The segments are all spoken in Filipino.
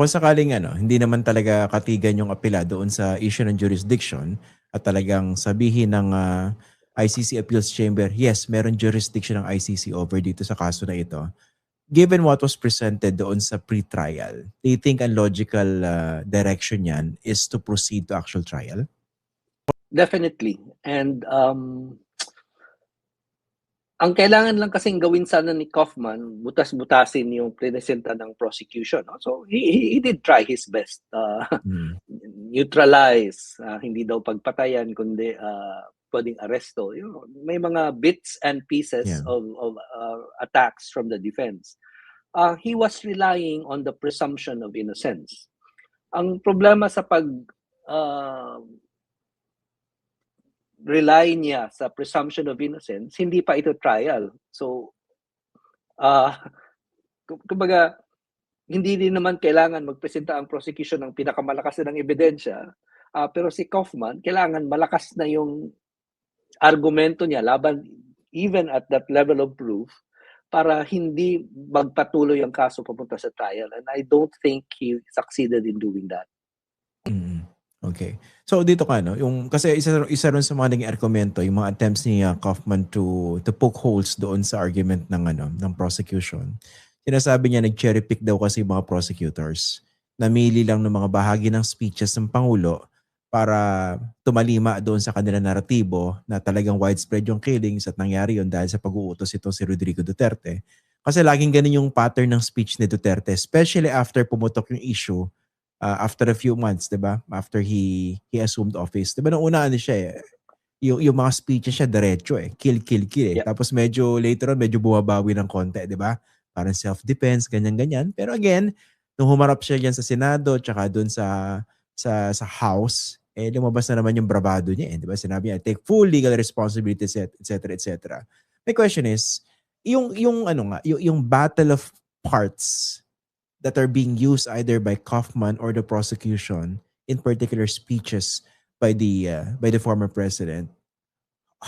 Kung sakaling hindi naman talaga katigan yung apela doon sa issue ng jurisdiction at talagang sabihin ng ICC Appeals Chamber, yes, meron jurisdiction ng ICC over dito sa kaso na ito. Given what was presented doon sa pre-trial, do you think ang logical direction yan is to proceed to actual trial? Definitely. And ang kailangan lang kasing gawin sana ni Kaufman, butas-butasin yung presenta ng prosecution. No? So he did try his best. Neutralize, hindi daw pagpatayan, kundi pwedeng arresto. You know, may mga bits and pieces of attacks from the defense. He was relying on the presumption of innocence. Ang problema sa rely niya sa presumption of innocence, hindi pa ito trial. So, kumbaga, hindi din naman kailangan magpresenta ang prosecution ng pinakamalakas ng ebidensya, pero si Kaufman, kailangan malakas na yung argumento niya laban even at that level of proof para hindi magpatuloy ang kaso papunta sa trial. And I don't think he succeeded in doing that. Okay. So dito ka yung kasi isa ron sa mga naging argumento yung mga attempts ni Kaufman to poke holes doon sa argument ng prosecution. Sinasabi niya nag-cherry pick daw kasi mga prosecutors. Namili lang ng mga bahagi ng speeches ng Pangulo para tumalima doon sa kanilang naratibo na talagang widespread yung killings at nangyari yun dahil sa pag-uutos itong si Rodrigo Duterte. Kasi laging ganun yung pattern ng speech ni Duterte, especially after pumutok yung issue after a few months, 'di ba? After he assumed office. 'Di ba nung una siya yung mga speeches siya diretso kill Yeah. Tapos medyo later on medyo bumabawi ng konti, 'di ba? Parang self-defense, ganyan-ganyan. Pero again, nung humarap siya diyan sa Senado tsaka doon sa House, lumabas na naman yung bravado niya, 'di ba? Sinabi niya, take full legal responsibility, etc., etc. My question is, yung battle of parts that are being used either by Kaufman or the prosecution in particular speeches by the former president,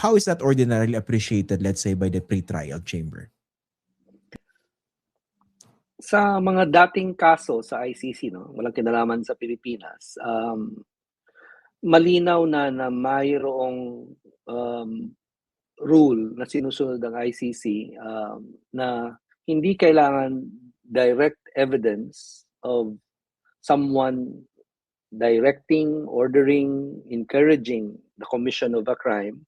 how is that ordinarily appreciated, let's say, by the pre-trial chamber? Sa mga dating kaso sa ICC, walang kinalaman sa Pilipinas, malinaw na mayroong rule na sinusunod ng ICC na hindi kailangan direct evidence of someone directing, ordering, encouraging the commission of a crime,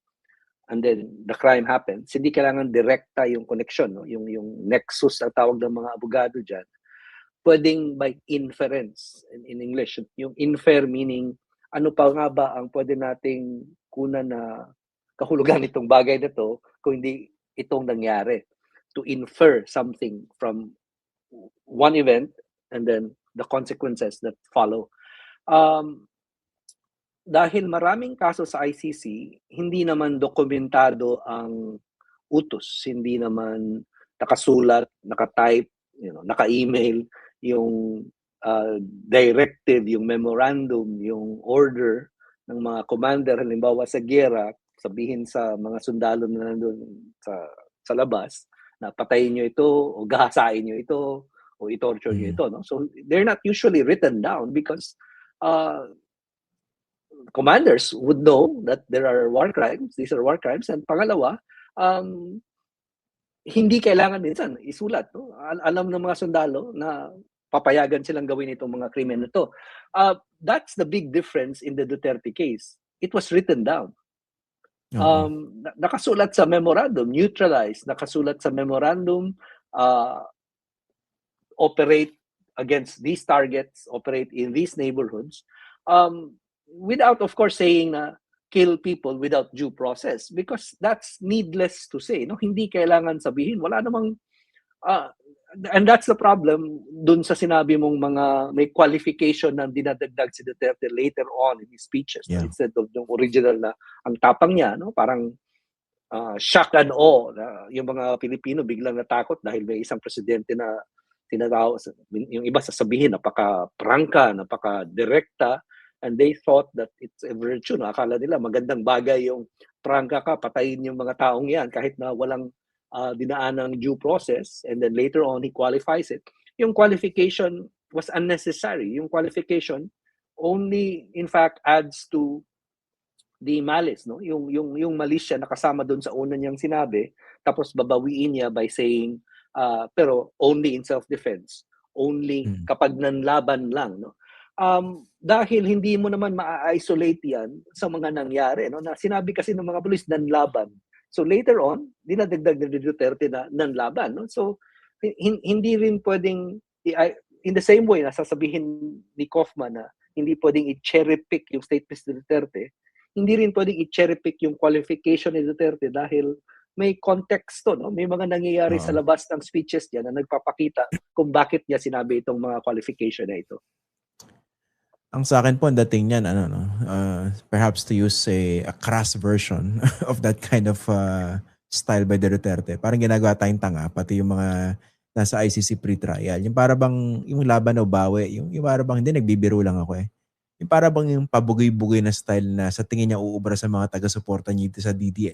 and then the crime happens. Hindi kailangan direkta yung connection, yung nexus ang tawag ng mga abogado dyan. Pwedeng by inference in English. Yung infer meaning, ano pa nga ba ang pwede nating kunan na kahulugan itong bagay na to kung hindi itong nangyari. To infer something from one event and then the consequences that follow. Dahil maraming kaso sa ICC, hindi naman dokumentado ang utos, hindi naman nakasulat, naka-type, naka-email, yung directive, yung memorandum, yung order ng mga commander, halimbawa sa giyera, sabihin sa mga sundalo na nandun sa labas, na patayin nyo ito, o gahasain nyo ito, o i-torture nyo ito. No? So they're not usually written down because commanders would know that there are war crimes, these are war crimes, and pangalawa, hindi kailangan minsan isulat. No? Alam ng mga sundalo na papayagan silang gawin itong mga krimen na to. That's the big difference in the Duterte case. It was written down. Nakasulat sa memorandum, neutralize, nakasulat sa memorandum, operate against these targets, operate in these neighborhoods, without, of course, saying na kill people without due process, because that's needless to say. No? Hindi kailangan sabihin. Wala namang... and that's the problem dun sa sinabi mong mga may qualification na dinadagdag si Duterte later on in his speeches. Yeah. Instead of yung original na ang tapang niya, no? Parang shock and awe. Yung mga Pilipino biglang natakot dahil may isang presidente na tinatawag, yung iba sasabihin napaka-prangka, napaka-direkta, and they thought that it's a virtue. No? Akala nila magandang bagay yung prangka ka, patayin yung mga taong yan kahit na walang dinaan ng due process, and then later on he qualifies it. Yung qualification was unnecessary. Yung qualification only in fact adds to the malice, no? Yung malice siya nakasama doon sa una niyang sinabi, tapos babawiin niya by saying pero only in self-defense, only Mm. kapag nanlaban lang, no? Dahil hindi mo naman ma-isolate yan sa mga nangyari, no? Na sinabi kasi ng mga pulis nanlaban. So later on, dinadagdag ni Duterte na nanlaban, no? So hindi rin pwedeng in the same way na sasabihin ni Kaufman na hindi pwedeng i-cherry pick yung statements ni Duterte, hindi rin pwedeng i-cherry pick yung qualification ni Duterte dahil may context to, no? May mga nangyayari sa Oo. labas ng speeches niya na nagpapakita kung bakit niya sinabi itong mga qualification na ito. Ang sa akin po ang dating niyan ano 'no, perhaps to use a crass version of that kind of, style by the Duterte. Parang ginagawa tayong tanga pati yung mga nasa ICC pre-trial. Yung para bang yung laban o bawi, yung para bang, "Hindi, nagbibiro lang ako, eh." Yung para bang yung pabugoy-bugoy na style na sa tingin niya uubra sa mga taga-suporta niya dito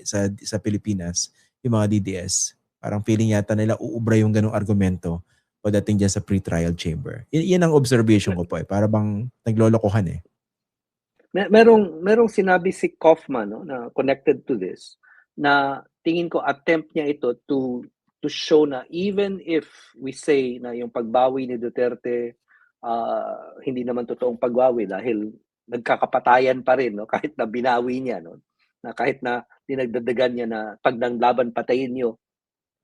sa sa Pilipinas, yung mga DDS. Parang feeling yata nila uubra yung gano'ng argumento pagdating diyan sa pre-trial chamber. Yan ang observation ko po, eh, para bang naglolokohan, eh. Merong sinabi si Kaufman, no, na connected to this, na tingin ko attempt niya ito to show na even if we say na yung pagbawi ni Duterte hindi naman totoong pagbawi dahil nagkakapatayan pa rin, no, kahit na binawi niya, no, na kahit na dinagdagdagan niya na pag laban patayin niyo,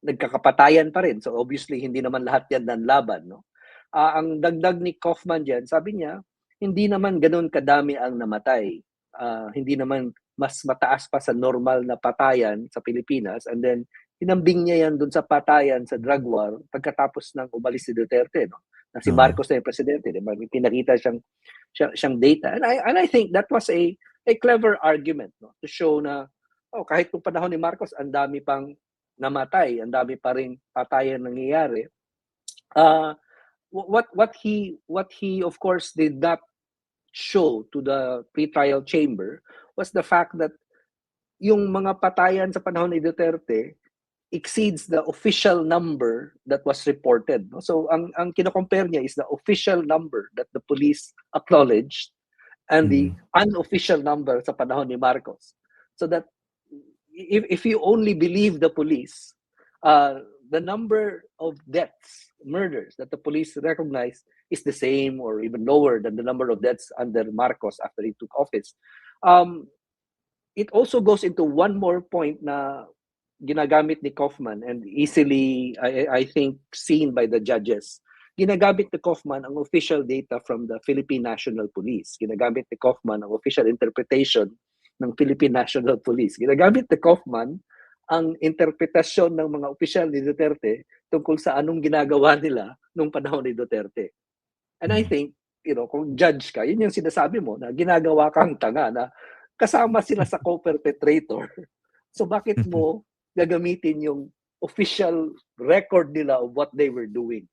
nagkakapatayan pa rin. So obviously hindi naman lahat yan nanlaban, no. Ang dagdag ni Kaufman diyan, sabi niya, hindi naman ganoon kadami ang namatay. Hindi naman mas mataas pa sa normal na patayan sa Pilipinas, and then hinambing niya yan doon sa patayan sa drug war pagkatapos ng umalis si Duterte, no. Na si Oo. Marcos na yung presidente, di ba? May pinakita siyang data. And I think that was a clever argument, no, to show na kahit nung panahon ni Marcos ang dami pang namatay, ang dami pa ring patayan nangyayari. What he of course did not show to the pre-trial chamber was the fact that yung mga patayan sa panahon ni Duterte exceeds the official number that was reported, no? So ang kino-compare niya is the official number that the police acknowledged and the Mm. unofficial number sa panahon ni Marcos. So that if you only believe the police, the number of deaths, murders that the police recognize is the same or even lower than the number of deaths under Marcos after he took office. It also goes into one more point na ginagamit ni Kaufman and easily, I think, seen by the judges. Ginagamit ni Kaufman ang official data from the Philippine National Police. Ginagamit ni Kaufman ang official interpretation ng Philippine National Police. Ginagamit ni Kaufman ang interpretasyon ng mga opisyal ni Duterte tungkol sa anong ginagawa nila nung panahon ni Duterte. And I think, kung judge ka, yun yung sinasabi mo na ginagawa kang tanga na kasama sila sa co-perpetrator. So bakit mo gagamitin yung official record nila of what they were doing?